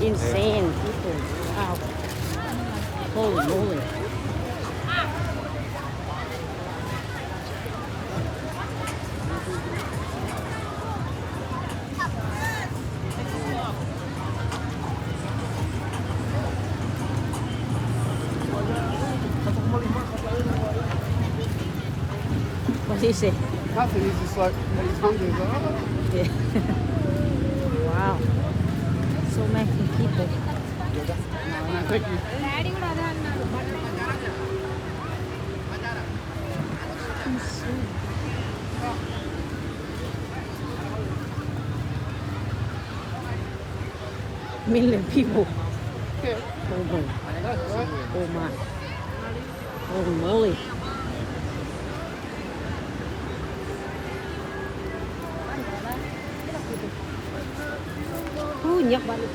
insane people. Wow. Holy moly. What did he say? Nothing, he's just like, when he's hungry, he's like, oh. Yeah. Wow. So many people. No, thank you. Million people. Yeah. Oh my. That's right. Oh my. Holy moly. Nhập Bali.